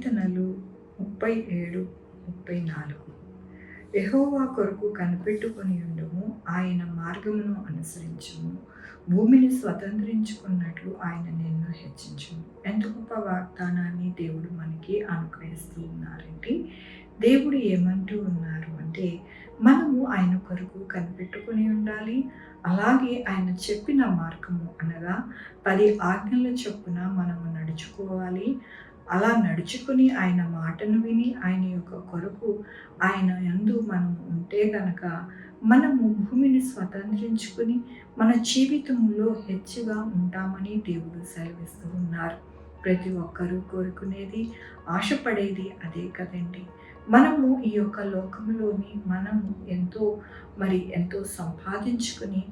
కీర్తనలు 37:34. యెహోవా కొరకు కనిపెట్టుకొని ఉండుము, ఆయన మార్గమును అనుసరించుము, భూమిని స్వతంత్రించుకున్నట్లు ఆయన నిన్ను హెచ్చించును. ఎంత గొప్ప వాగ్దానాన్ని దేవుడు మనకి అనుగ్రహిస్తూ ఉన్నారండి. దేవుడు ఏమంటూ ఉన్నారు అంటే, మనము ఆయన కొరకు కనిపెట్టుకొని ఉండాలి. అలాగే ఆయన చెప్పిన మార్గము అనగా 10 ఆజ్ఞల చొప్పున మనము నడుచుకోవాలి. అలా నడుచుకుని ఆయన మాటను విని ఆయన యొక్క కొరకు ఆయన యందు మనము ఉంటే గనక మనము భూమిని స్వతంత్రించుకుని మన జీవితంలో హెచ్చుగా ఉంటామని దేవుడు సెలవిస్తూ ఉన్నారు. ప్రతి ఒక్కరూ కోరుకునేది, ఆశపడేది అదే కదండి. మనము ఈ యొక్క లోకంలోని మనము ఎంతో సంపాదించుకుని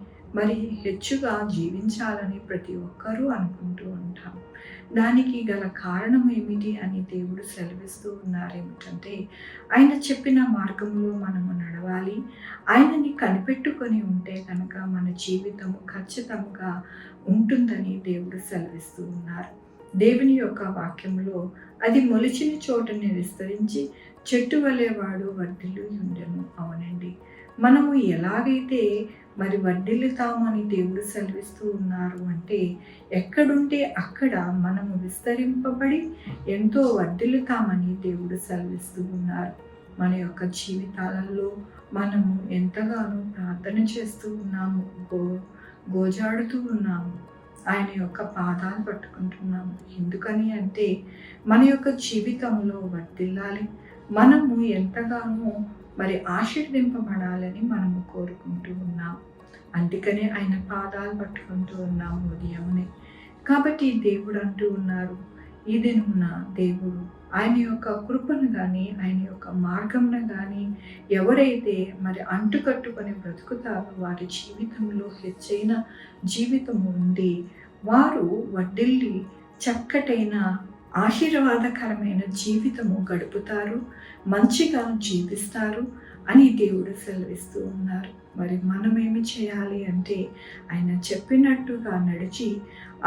హెచ్చుగా జీవించాలని ప్రతి ఒక్కరూ అనుకుంటూ ఉంటాం. దానికి గల కారణం ఏమిటి అని దేవుడు సెలవిస్తూ ఉన్నారు ఏమిటంటే, ఆయన చెప్పిన మార్గంలో మనము నడవాలి. ఆయనని కనిపెట్టుకొని ఉంటే కనుక మన జీవితము ఖచ్చితంగా ఉంటుందని దేవుడు సెలవిస్తూ ఉన్నారు. దేవుని యొక్క వాక్యంలో అది మొలిచిన చోటని విస్తరించి చెట్టు వలె వాడు వర్ధిల్లి ఉండెను. అవునండి, మనము ఎలాగైతే వర్ధిల్లుతామని దేవుడు సెలవిస్తూ ఉన్నారు అంటే, ఎక్కడుంటే అక్కడ మనము విస్తరింపబడి ఎంతో వర్ధిల్లుతామని దేవుడు సెలవిస్తూ ఉన్నారు. మన యొక్క జీవితాలలో మనము ఎంతగానో ప్రార్థన చేస్తూ ఉన్నాము, గోజాడుతూ ఉన్నాము, ఆయన యొక్క పాదాలు పట్టుకుంటున్నాము. ఎందుకని అంటే, మన యొక్క జీవితంలో వర్ధిల్లాలి, మనము ఎంతగానో ఆశీర్వదింపబడాలని మనము కోరుకుంటూ ఉన్నాం. అందుకనే ఆయన పాదాలు పట్టుకుంటూ ఉన్నాము ఉదయమునే. కాబట్టి దేవుడు అంటూ ఉన్నారు, ఈ దినమున దేవుడు ఆయన యొక్క కృపను కానీ ఆయన యొక్క మార్గమును కానీ ఎవరైతే అంటుకట్టుకొని బ్రతుకుతారో వారి జీవితంలో హెచ్చైన జీవితము ఉంది. వారు వర్ధిల్లి చక్కటైన ఆశీర్వాదకరమైన జీవితము గడుపుతారు, మంచిగా జీవిస్తారు అని దేవుడు సెలవిస్తూ ఉన్నారు. మనమేమి చేయాలి అంటే, ఆయన చెప్పినట్టుగా నడిచి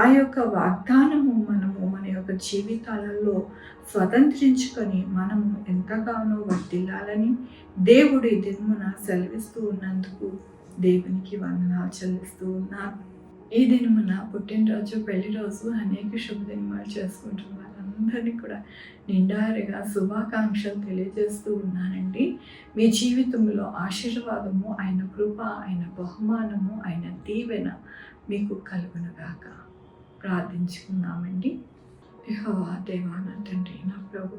ఆ యొక్క వాగ్దానము మనము మన యొక్క జీవితాలలో స్వతంత్రించుకొని మనము ఎంతగానో వర్ధిల్లాలని దేవుడు ఈ దినమున సెలవిస్తూ ఉన్నందుకు దేవునికి వందనాలు చెల్లిస్తూ ఉన్నాను. ఈ దినమున పుట్టినరోజు, పెళ్లి రోజు అనేక శుభదినమాలు చేసుకుంటున్న వారందరినీ కూడా నిండారుగా శుభాకాంక్షలు తెలియజేస్తూ ఉన్నానండి. మీ జీవితంలో ఆశీర్వాదము, ఆయన కృప, ఆయన బహుమానము, ఆయన దీవెన మీకు కలుగునుగాక. ప్రార్థించుకుందామండి. యెహోవా దేవా నా తండ్రి, నా ప్రభు,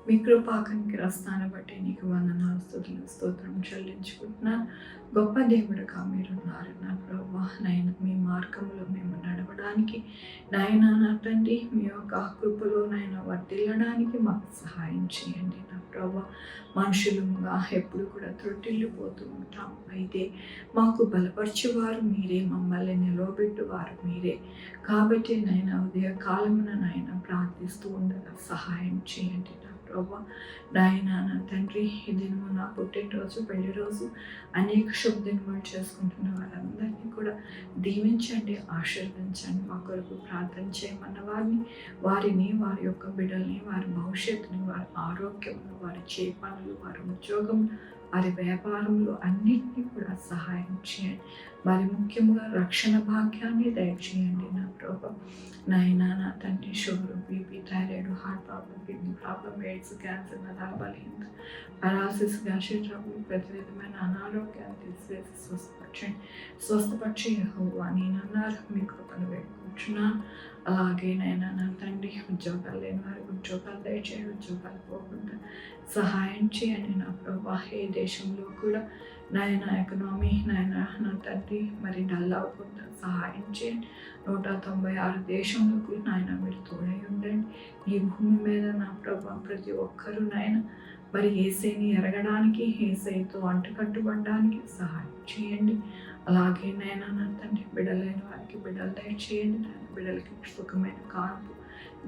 మీ కృపా కనికరాన్ని బట్టి నీకు వందనాలు, స్తుతులు, స్తోత్రం చెల్లించుకుంటున్నాను. గొప్ప దేవుడుగా మీరున్నారు నా ప్రభువా. నాయన, మీ మార్గంలో మేము నడవడానికి నాయన నా తండ్రి, మీ యొక్క కృపలో నాయన వర్ధిల్లడానికి మాకు సహాయం చేయండి నా ప్రభువా. మనుషులుగా ఎప్పుడు కూడా త్రుటిల్లిపోతూ ఉంటాం, అయితే మాకు బలపరచువారు మీరే, మమ్మల్ని నిలవబెట్టువారు మీరే. కాబట్టి నాయన ఉదయ కాలమున నాయన ప్రార్థిస్తూ ఉండగా సహాయం చేయండి నా ప్రభా. నాయన నా తండ్రి, ఈ దినము నా పుట్టినరోజు, పెళ్లి రోజు, అనేక శుభదినములు చేసుకుంటున్న వారందరినీ కూడా దీవించండి, ఆశీర్వదించండి. మా కొరకు ప్రార్థన చేయమన్న వారిని, వారి యొక్క బిడ్డల్ని, వారి భవిష్యత్తుని, వారి ఆరోగ్యమును, వారి చేపనులు, వారి ఉద్యోగం, వారి వ్యాపారంలో అన్నింటినీ కూడా సహాయం చేయండి. ముఖ్యంగా రక్షణ భాగ్యాన్ని దయచేయండి నా ప్రభా. నాయన నా తండ్రి, sugar, BP, thyroid, heart problem, kidney problem, AIDS, cancer, నరాల బలహీనత, పారాలసిస్, గ్యాస్ట్రిక్ ట్రబుల్, ప్రతి విధమైన అనారోగ్యాన్ని తీసివేసి స్వస్థపరిచే యెహోవా నేనన్నారు. మీ కృపను వేడుకుంటున్నాను. అలాగే నాయన నా తండ్రి, ఉద్యోగాలు లేని వారికి ఉద్యోగాలు దయచేయండి, ఉద్యోగాలు పోకుండా సహాయం చేయండి నా ప్రభా. ఏ దేశంలో కూడా నాయన ఎకనామీ నాయన నా తండ్రి డల్ అవ్వకుండా సహాయం చేయండి. 196 దేశంలోకి నాయన మీరు తోడై ఉండండి. ఈ భూమి మీద నా ప్రభా ప్రతి ఒక్కరూ నాయన యేసయ్యని ఎరగడానికి, యేసయ్యతో అంటుకట్టుబడడానికి సహాయం చేయండి. అలాగే నాయన నా తండ్రి, బిడ్డలైన వారికి బిడ్డలు దయచేయండి. నాయన బిడ్డలకి సుఖమైన కాన్పు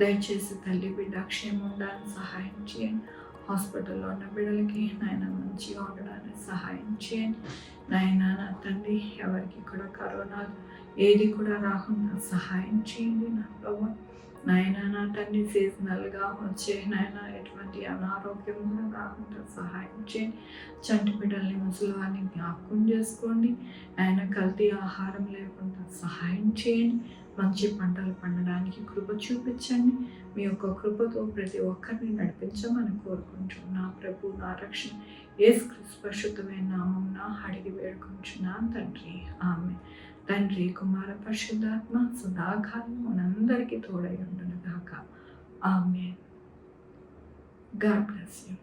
దయచేసి తల్లి బిడ్డ క్షేమం ఉండడానికి సహాయం చేయండి. హాస్పిటల్లో ఉన్న బిడ్డలకి నాయన మంచిగా ఉండడానికి సహాయం చేయండి. నాయన నా తండ్రి, ఎవరికి కూడా కరోనా ఏది కూడా రాకుండా సహాయం చేయండి నా ప్రభు. నాయన నా తండ్రి సీజనల్గా వచ్చే నాయన ఎటువంటి అనారోగ్యం కూడా రాకుండా సహాయం చేయండి. చంటి బిడ్డల్ని ముసలివారిని జ్ఞాపకం చేసుకోండి. ఆయన కల్తీ ఆహారం లేకుండా సహాయం చేయండి. మంచి పంటలు పండడానికి కృప చూపించండి. మీ యొక్క కృపతో ప్రతి ఒక్కరిని నడిపించమని కోరుకుంటున్నా ప్రభు. నా రక్షణ యేసుక్రీస్తు పరిశుద్ధమైన నామమున అడిగి వేడుకుంటున్నాను తండ్రి. ఆమె తండ్రి కుమార పరిశుద్ధాత్మ సదాకాలం మనందరికీ తోడై ఉండును గాక. ఆమెన్. God bless you.